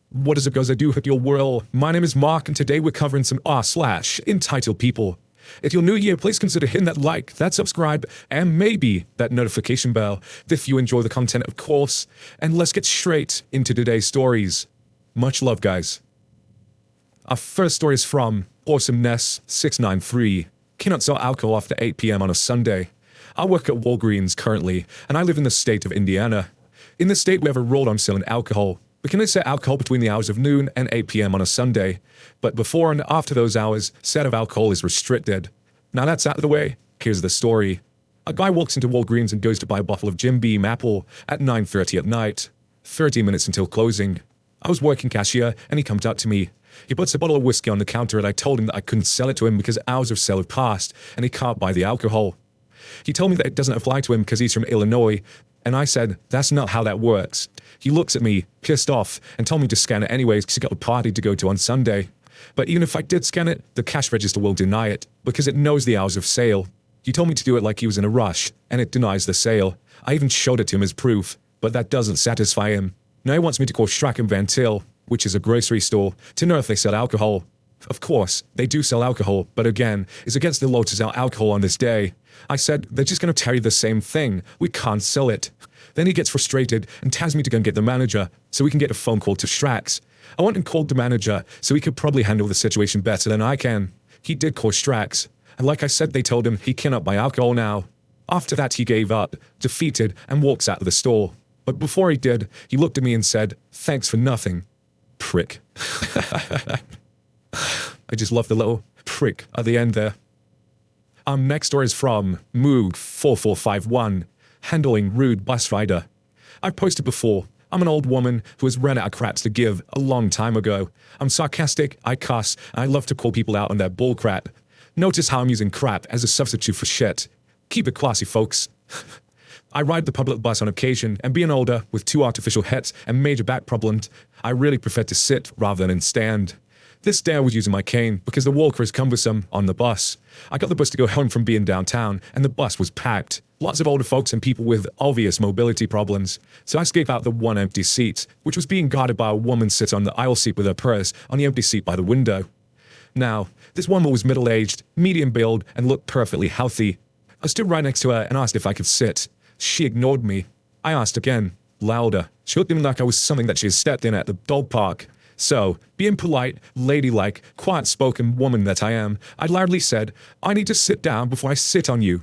What is it, guys? I do hope you're well. My name is Mark, and today we're covering some entitled people. If you're new here, please consider hitting that like, that subscribe, and maybe that notification bell if you enjoy the content, of course. And let's get straight into today's stories. Much love, guys. Our first story is from Awesomeness693. Cannot sell alcohol after 8 p.m. on a Sunday. I work at Walgreens currently, and I live in the state of Indiana. In this state, we have a rule on selling alcohol. We can only sell alcohol between the hours of noon and 8 p.m. on a Sunday, but before and after those hours, sale of alcohol is restricted. Now that's out of the way, here's the story. A guy walks into Walgreens and goes to buy a bottle of Jim Beam apple at 9:30 at night. 30 minutes until closing. I was working cashier, and he comes up to me. He puts a bottle of whiskey on the counter, and I told him that I couldn't sell it to him because hours of sale have passed, and he can't buy the alcohol. He told me that it doesn't apply to him because he's from Illinois, and I said, that's not how that works. He looks at me, pissed off, and told me to scan it anyways because he got a party to go to on Sunday. But even if I did scan it, the cash register will deny it because it knows the hours of sale. He told me to do it like he was in a rush, and it denies the sale. I even showed it to him as proof, but that doesn't satisfy him. Now he wants me to call Strack & Van Til, which is a grocery store, to know if they sell alcohol. Of course, they do sell alcohol, but again, it's against the law to sell alcohol on this day. I said, they're just going to tell you the same thing. We can't sell it. Then he gets frustrated and tells me to go and get the manager so we can get a phone call to Strack's. I went and called the manager so he could probably handle the situation better than I can. He did call Strack's, and like I said, they told him he cannot buy alcohol now. After that, he gave up, defeated, and walks out of the store. But before he did, he looked at me and said, thanks for nothing. Prick. I just love the little prick at the end there. Our next story is from Moog4451, handling rude bus rider. I've posted before. I'm an old woman who has run out of craps to give a long time ago. I'm sarcastic, I cuss, and I love to call people out on their bull crap. Notice how I'm using crap as a substitute for shit. Keep it classy, folks. I ride the public bus on occasion, and being older, with 2 artificial hips and major back problems, I really prefer to sit rather than stand. This day I was using my cane because the walker is cumbersome on the bus. I got the bus to go home from being downtown, and the bus was packed. Lots of older folks and people with obvious mobility problems. So I escaped out the one empty seat, which was being guarded by a woman sitting on the aisle seat with her purse on the empty seat by the window. Now, this woman was middle-aged, medium build, and looked perfectly healthy. I stood right next to her and asked if I could sit. She ignored me. I asked again, louder. She looked at me like I was something that she had stepped in at the dog park. So, being polite, ladylike, quiet-spoken woman that I am, I loudly said, I need to sit down before I sit on you.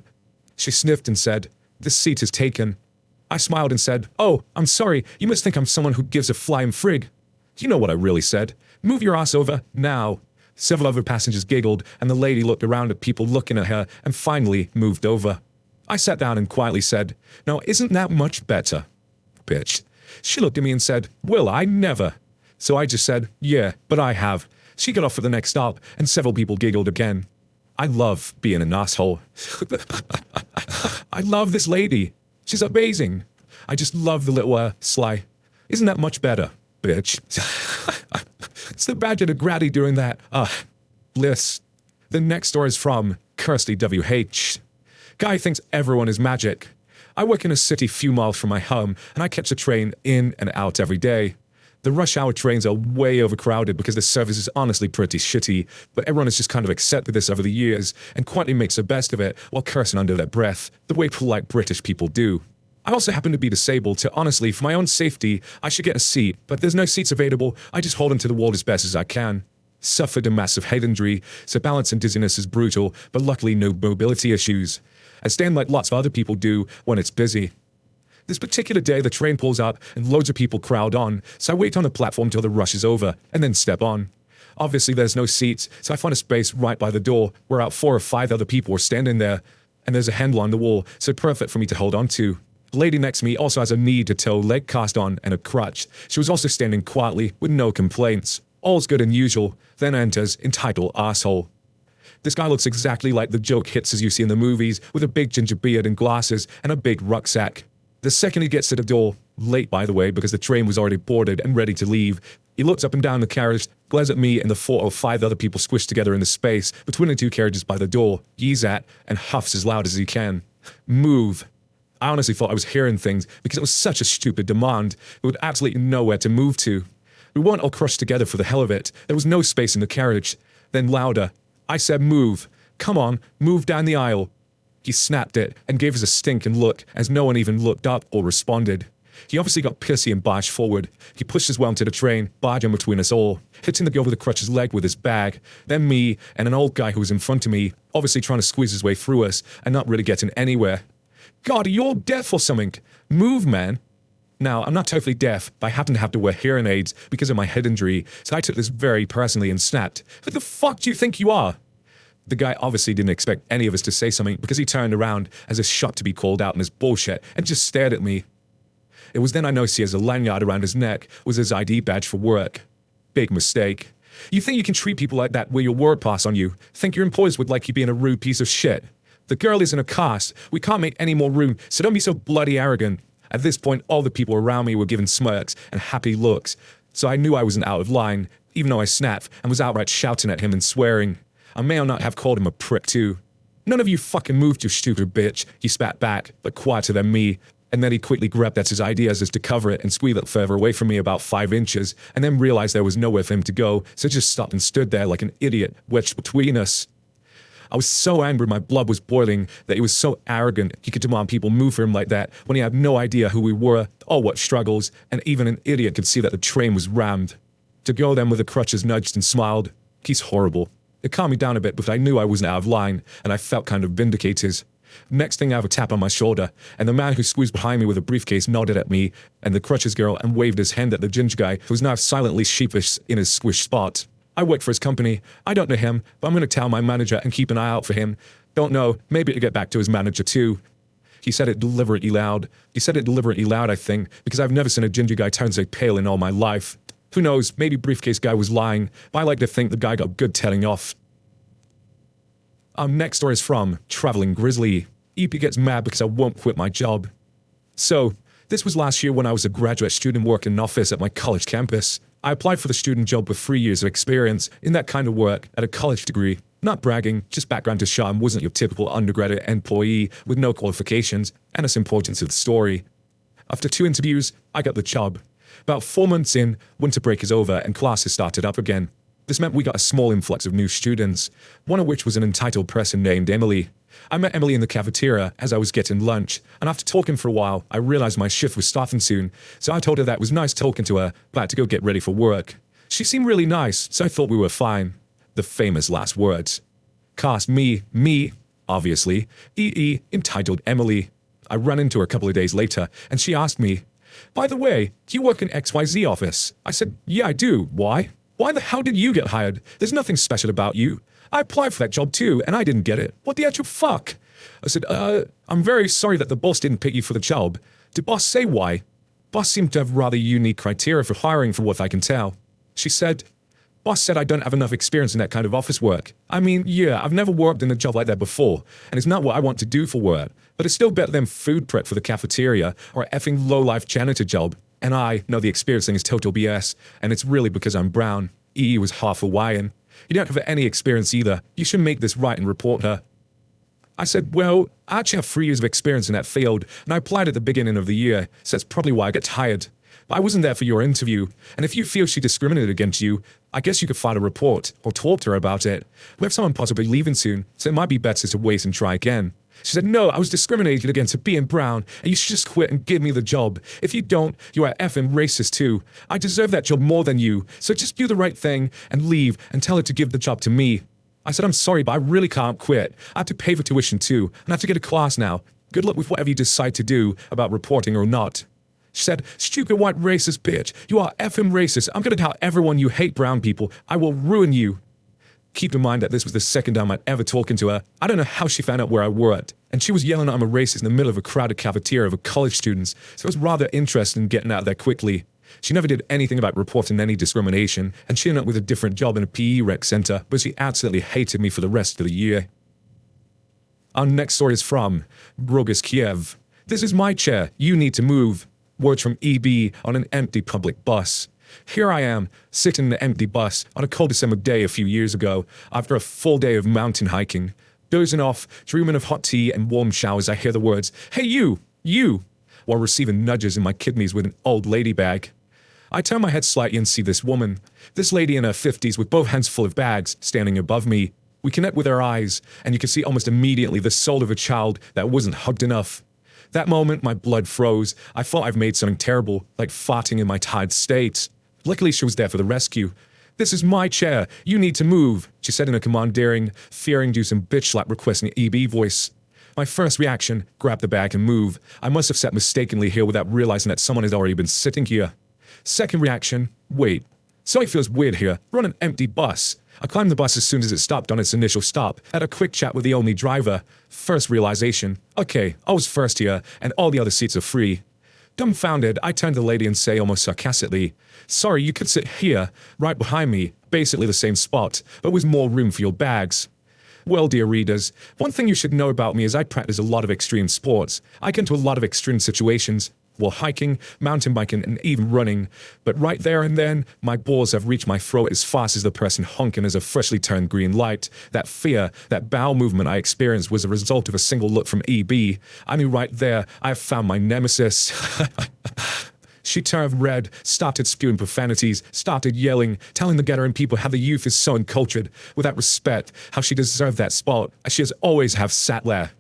She sniffed and said, this seat is taken. I smiled and said, oh, I'm sorry, you must think I'm someone who gives a flying frig. You know what I really said. Move your ass over, now. Several other passengers giggled, and the lady looked around at people looking at her and finally moved over. I sat down and quietly said, now isn't that much better? Bitch. She looked at me and said, will I never? So I just said, yeah, but I have. She got off at the next stop, and several people giggled again. I love being an asshole. I love this lady. She's amazing. I just love the little sly. Isn't that much better, bitch? It's the badge of the gratty during that, bliss. The next story is from Kirsty WH. Guy thinks everyone is magic. I work in a city few miles from my home, and I catch a train in and out every day. The rush hour trains are way overcrowded because the service is honestly pretty shitty, but everyone has just kind of accepted this over the years and quietly makes the best of it while cursing under their breath, the way polite British people do. I also happen to be disabled, so honestly, for my own safety, I should get a seat, but there's no seats available, I just hold onto the wall as best as I can. Suffered a massive head injury, so balance and dizziness is brutal, but luckily no mobility issues. I stand like lots of other people do when it's busy. This particular day, the train pulls up and loads of people crowd on, so I wait on the platform till the rush is over, and then step on. Obviously, there's no seats, so I find a space right by the door where about 4 or 5 other people are standing there, and there's a handle on the wall, so perfect for me to hold on to. The lady next to me also has a knee-to-toe leg cast on and a crutch. She was also standing quietly with no complaints. All's good and usual. Then enters entitled asshole. This guy looks exactly like the joke hits as you see in the movies, with a big ginger beard and glasses and a big rucksack. The second he gets to the door, late by the way because the train was already boarded and ready to leave, he looks up and down the carriage, glares at me and the 4 or 5 other people squished together in the space between the 2 carriages by the door, yees at, and huffs as loud as he can. Move. I honestly thought I was hearing things because it was such a stupid demand. We had absolutely nowhere to move to. We weren't all crushed together for the hell of it. There was no space in the carriage. Then louder. I said move. Come on, move down the aisle. He snapped it and gave us a stinking look as no one even looked up or responded. He obviously got pissy and bashed forward. He pushed his way onto the train, barging between us all, hitting the girl with the crutch's leg with his bag, then me and an old guy who was in front of me, obviously trying to squeeze his way through us and not really getting anywhere. God, are you all deaf or something? Move, man. Now, I'm not totally deaf, but I happen to have to wear hearing aids because of my head injury, so I took this very personally and snapped. Who the fuck do you think you are? The guy obviously didn't expect any of us to say something because he turned around as if shocked to be called out on his bullshit and just stared at me. It was then I noticed he has a lanyard around his neck was his ID badge for work. Big mistake. You think you can treat people like that with your word pass on you? Think your employers would like you being a rude piece of shit? The girl is in a cast. We can't make any more room, so don't be so bloody arrogant. At this point, all the people around me were giving smirks and happy looks, so I knew I wasn't out of line, even though I snapped and was outright shouting at him and swearing. I may or not have called him a prick too. None of you fucking moved, you stupid bitch, he spat back, but quieter than me. And then he quickly grabbed at his ideas as to cover it and squeezed it further away from me about 5 inches, and then realized there was nowhere for him to go, so just stopped and stood there like an idiot, wedged between us. I was so angry my blood was boiling that he was so arrogant he could demand people move for him like that when he had no idea who we were or what struggles, and even an idiot could see that the train was rammed. To go then with the crutches nudged and smiled. He's horrible. It calmed me down a bit, but I knew I wasn't out of line, and I felt kind of vindicated. Next thing I have a tap on my shoulder, and the man who squeezed behind me with a briefcase nodded at me and the crutches girl and waved his hand at the ginger guy who was now silently sheepish in his squish spot. I work for his company. I don't know him, but I'm going to tell my manager and keep an eye out for him. Don't know, maybe to get back to his manager too. He said it deliberately loud. I think, because I've never seen a ginger guy turn so pale in all my life. Who knows, maybe briefcase guy was lying, but I like to think the guy got good telling off. Our next story is from Traveling Grizzly. EP gets mad because I won't quit my job. So, this was last year when I was a graduate student working in an office at my college campus. I applied for the student job with 3 years of experience in that kind of work at a college degree. Not bragging, just background to show I wasn't your typical undergraduate employee with no qualifications, and it's important to the story. After 2 interviews, I got the job. About 4 months in, winter break is over and classes started up again. This meant we got a small influx of new students, one of which was an entitled person named Emily. I met Emily in the cafeteria as I was getting lunch, and after talking for a while, I realized my shift was starting soon, so I told her that it was nice talking to her, but I had to go get ready for work. She seemed really nice, so I thought we were fine. The famous last words. Cast me, obviously, entitled Emily. I ran into her a couple of days later, and she asked me, "By the way, do you work in XYZ office?" I said, "Yeah, I do. Why?" "Why the hell did you get hired? There's nothing special about you. I applied for that job too, and I didn't get it. What the actual fuck?" I said, I'm very sorry that the boss didn't pick you for the job. Did boss say why? Boss seemed to have rather unique criteria for hiring from what I can tell. She said, "Boss said I don't have enough experience in that kind of office work. I mean, yeah, I've never worked in a job like that before, and it's not what I want to do for work, but it's still better than food prep for the cafeteria or an effing low-life janitor job. And I know the experience thing is total BS, and it's really because I'm brown." EE was half Hawaiian. "You don't have any experience either. You should make this right and report her." I said, "Well, I actually have 3 years of experience in that field, and I applied at the beginning of the year, so that's probably why I got hired. But I wasn't there for your interview, and if you feel she discriminated against you, I guess you could file a report or talk to her about it. We have someone possibly leaving soon, so it might be better to wait and try again." She said, "No, I was discriminated against for being brown, and you should just quit and give me the job. If you don't, you are effing racist too. I deserve that job more than you, so just do the right thing and leave and tell her to give the job to me." I said, "I'm sorry, but I really can't quit. I have to pay for tuition too, and I have to get a class now. Good luck with whatever you decide to do about reporting or not." She said, "Stupid white racist bitch. You are effing racist. I'm going to tell everyone you hate brown people. I will ruin you." Keep in mind that this was the second time I'd ever talked to her. I don't know how she found out where I worked, and she was yelling that I'm a racist in the middle of a crowded cafeteria of college students, so I was rather interested in getting out of there quickly. She never did anything about reporting any discrimination, and she ended up with a different job in a PE rec center, but she absolutely hated me for the rest of the year. Our next story is from Grogus Kiev. "This is my chair. You need to move." Words from EB on an empty public bus. Here I am, sitting in an empty bus on a cold December day a few years ago, after a full day of mountain hiking. Dozing off, dreaming of hot tea and warm showers, I hear the words, "Hey you," while receiving nudges in my kidneys with an old lady bag. I turn my head slightly and see this woman. This lady in her 50s with both hands full of bags, standing above me. We connect with her eyes, and you can see almost immediately the soul of a child that wasn't hugged enough. That moment, my blood froze. I thought I've made something terrible, like farting in my tired state. Luckily, she was there for the rescue. "This is my chair. You need to move," she said in a commandeering, fear-inducing bitch-slap requesting EB voice. My first reaction, grab the bag and move. I must have sat mistakenly here without realizing that someone had already been sitting here. Second reaction, wait. Something feels weird here. We're on an empty bus. I climbed the bus as soon as it stopped on its initial stop, had a quick chat with the only driver. First realization, okay, I was first here, and all the other seats are free. Dumbfounded, I turned to the lady and say almost sarcastically, "Sorry, you could sit here, right behind me, basically the same spot, but with more room for your bags." Well, dear readers, one thing you should know about me is I practice a lot of extreme sports. I get into a lot of extreme situations, while hiking, mountain biking, and even running. But right there and then, my balls have reached my throat as fast as the person honking as a freshly turned green light. That fear, that bowel movement I experienced was a result of a single look from EB. I knew right there I have found my nemesis. She turned red, started spewing profanities, started yelling, telling the Gathering people how the youth is so uncultured, without respect, how she deserved that spot, as she has always have sat there.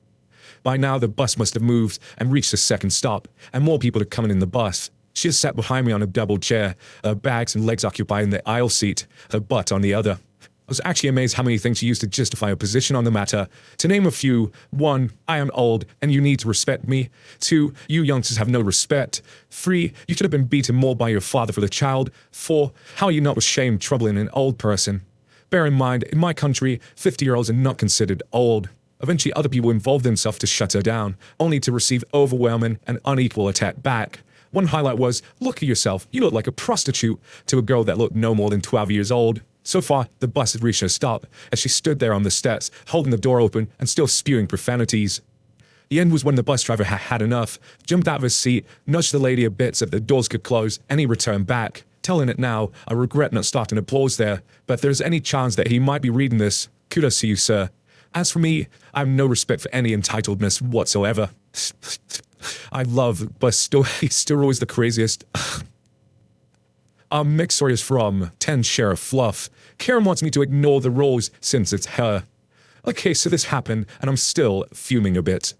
By now, the bus must have moved and reached the second stop, and more people are coming in the bus. She has sat behind me on a double chair, her bags and legs occupying the aisle seat, her butt on the other. I was actually amazed how many things she used to justify her position on the matter. To name a few, 1, I am old, and you need to respect me. 2, you youngsters have no respect. 3, you should have been beaten more by your father for the child. 4, how are you not ashamed troubling an old person? Bear in mind, in my country, 50-year-olds are not considered old. Eventually, other people involved themselves to shut her down, only to receive overwhelming and unequal attack back. One highlight was, "Look at yourself, you look like a prostitute," to a girl that looked no more than 12 years old. So far, the bus had reached a stop, as she stood there on the steps, holding the door open and still spewing profanities. The end was when the bus driver had had enough, jumped out of his seat, nudged the lady a bit so that the doors could close, and he returned back. Telling it now, I regret not starting applause there, but if there's any chance that he might be reading this, kudos to you, sir. As for me, I have no respect for any entitledness whatsoever. I love, but he's still always the craziest. Our next story is from 10 Sheriff Fluff. Karen wants me to ignore the rules since it's her. Okay, so this happened, and I'm still fuming a bit.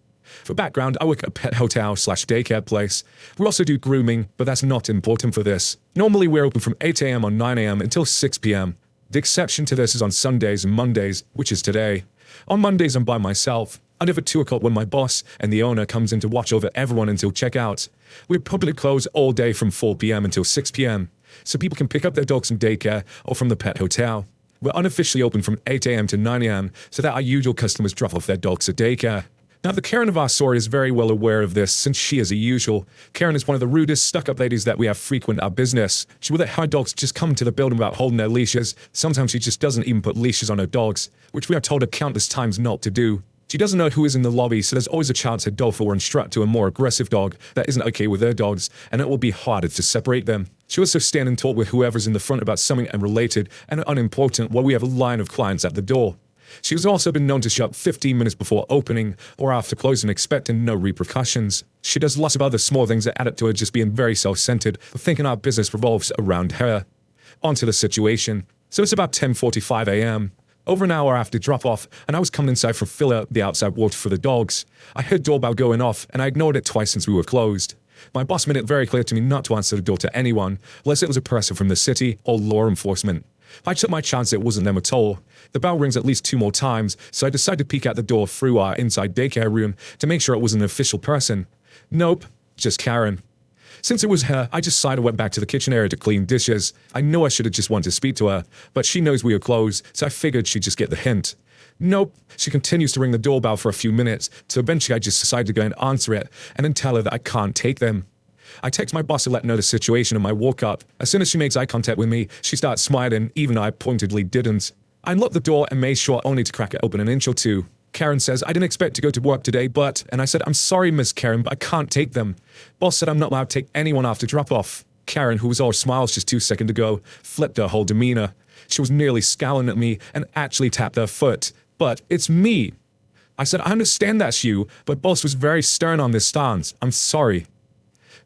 For background, I work at a pet hotel/daycare place. We also do grooming, but that's not important for this. Normally, we're open from 8 a.m. on 9 a.m. until 6 p.m. The exception to this is on Sundays and Mondays, which is today. On Mondays, I'm by myself. I leave at 2 o'clock when my boss and the owner comes in to watch over everyone until checkout. We're publicly closed all day from 4 p.m. until 6 p.m. so people can pick up their dogs from daycare or from the pet hotel. We're unofficially open from 8 a.m. to 9 a.m. so that our usual customers drop off their dogs at daycare. Now, the Karen of our story is very well aware of this, since she is a usual. Karen is one of the rudest, stuck-up ladies that we have frequent our business. She will let her dogs just come to the building without holding their leashes. Sometimes she just doesn't even put leashes on her dogs, which we are told her countless times not to do. She doesn't know who is in the lobby, so there's always a chance her dog will instruct to a more aggressive dog that isn't okay with their dogs, and it will be harder to separate them. She also stand and talk with whoever's in the front about something unrelated and unimportant while we have a line of clients at the door. She has also been known to shut 15 minutes before opening or after closing, expecting no repercussions. She does lots of other small things that add up to her just being very self-centered, but thinking our business revolves around her. On to the situation. So it's about 10:45 a.m. Over an hour after drop-off, and I was coming inside from filling up the outside water for the dogs. I heard doorbell going off, and I ignored it twice since we were closed. My boss made it very clear to me not to answer the door to anyone, unless it was a person from the city or law enforcement. I took my chance it wasn't them at all. The bell rings at least 2 more times, so I decided to peek out the door through our inside daycare room to make sure it was an official person. Nope, just Karen. Since it was her, I just sighed and went back to the kitchen area to clean dishes. I know I should have just wanted to speak to her, but she knows we are closed, so I figured she'd just get the hint. Nope, she continues to ring the doorbell for a few minutes, so eventually I just decided to go and answer it, and then tell her that I can't take them. I text my boss to let her know the situation and I walk up. As soon as she makes eye contact with me, she starts smiling, even though I pointedly didn't. I unlocked the door and made sure only to crack it open an inch or two. Karen says, "I didn't expect to go to work today, but..." And I said, "I'm sorry, Miss Karen, but I can't take them." Boss said I'm not allowed to take anyone after drop-off. Karen, who was all smiles just 2 seconds ago, flipped her whole demeanor. She was nearly scowling at me and actually tapped her foot. But it's me. I said, I understand that's you, but boss was very stern on this stance. I'm sorry.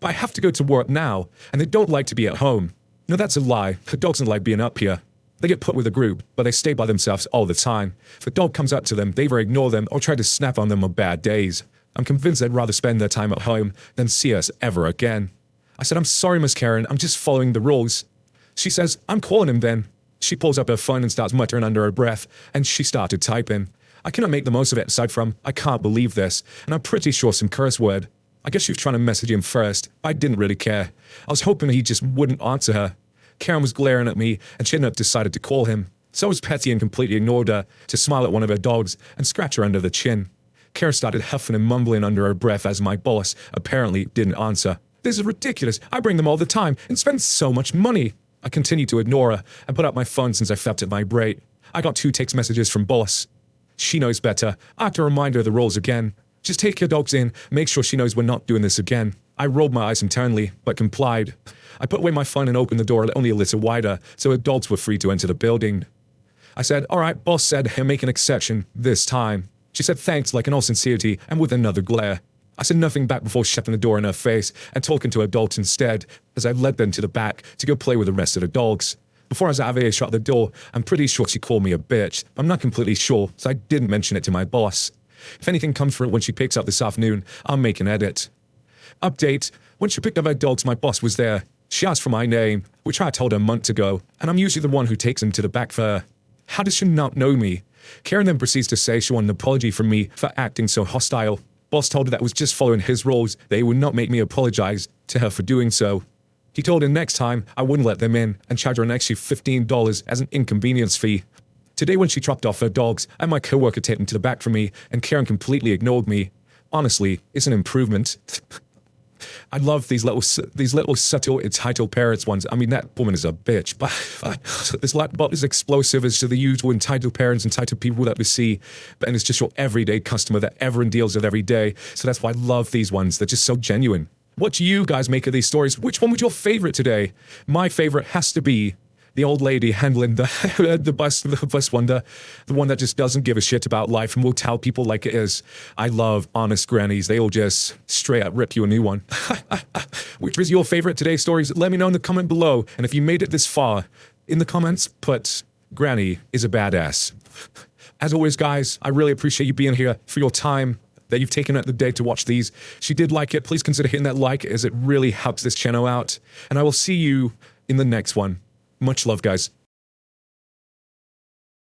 But I have to go to work now, and they don't like to be at home. No, that's a lie. The dogs don't like being up here. They get put with a group, but they stay by themselves all the time. If a dog comes up to them, they either ignore them or try to snap on them on bad days. I'm convinced they'd rather spend their time at home than see us ever again. I said, I'm sorry, Miss Karen, I'm just following the rules. She says, I'm calling him then. She pulls up her phone and starts muttering under her breath, and she started typing. I cannot make the most of it aside from, I can't believe this, and I'm pretty sure some curse word. I guess she was trying to message him first. I didn't really care. I was hoping he just wouldn't answer her. Karen was glaring at me, and she ended up decided to call him. So I was petty and completely ignored her, to smile at one of her dogs and scratch her under the chin. Karen started huffing and mumbling under her breath as my boss apparently didn't answer. This is ridiculous. I bring them all the time and spend so much money. I continued to ignore her and put up my phone since I felt it vibrate. I got 2 text messages from boss. She knows better. I have to remind her of the rules again. Just take your dogs in, make sure she knows we're not doing this again. I rolled my eyes internally, but complied. I put away my phone and opened the door only a little wider, so adults were free to enter the building. I said, all right, boss said he'll make an exception this time. She said thanks like in all sincerity and with another glare. I said nothing back before shutting the door in her face and talking to adults instead, as I led them to the back to go play with the rest of the dogs. Before I was out of earshot of the door, I'm pretty sure she called me a bitch. I'm not completely sure, so I didn't mention it to my boss. If anything comes for it when she picks up this afternoon, I'll make an edit. Update, when she picked up her dogs, my boss was there. She asked for my name, which I told her months ago, and I'm usually the one who takes them to the back for her. How does she not know me? Karen then proceeds to say she wanted an apology from me for acting so hostile. Boss told her that was just following his rules, that he would not make me apologize to her for doing so. He told her next time I wouldn't let them in and charge her an extra $15 as an inconvenience fee. Today when she dropped off her dogs, I had my coworker take them to the back for me, and Karen completely ignored me. Honestly, it's an improvement. I love these little subtle entitled parents ones. I mean, that woman is a bitch, but this bot is explosive as to the usual entitled parents, entitled people that we see, and it's just your everyday customer that everyone deals with every day. So that's why I love these ones. They're just so genuine. What do you guys make of these stories? Which one was your favorite today? My favorite has to be the old lady handling the bus wonder, the one that just doesn't give a shit about life and will tell people like it is. I love honest grannies. They all just straight up rip you a new one. Which was your favorite today's stories? Let me know in the comment below. And if you made it this far, in the comments, put Granny is a badass. As always, guys, I really appreciate you being here, for your time that you've taken out the day to watch these. If you did like it, please consider hitting that like, as it really helps this channel out. And I will see you in the next one. Much love, guys.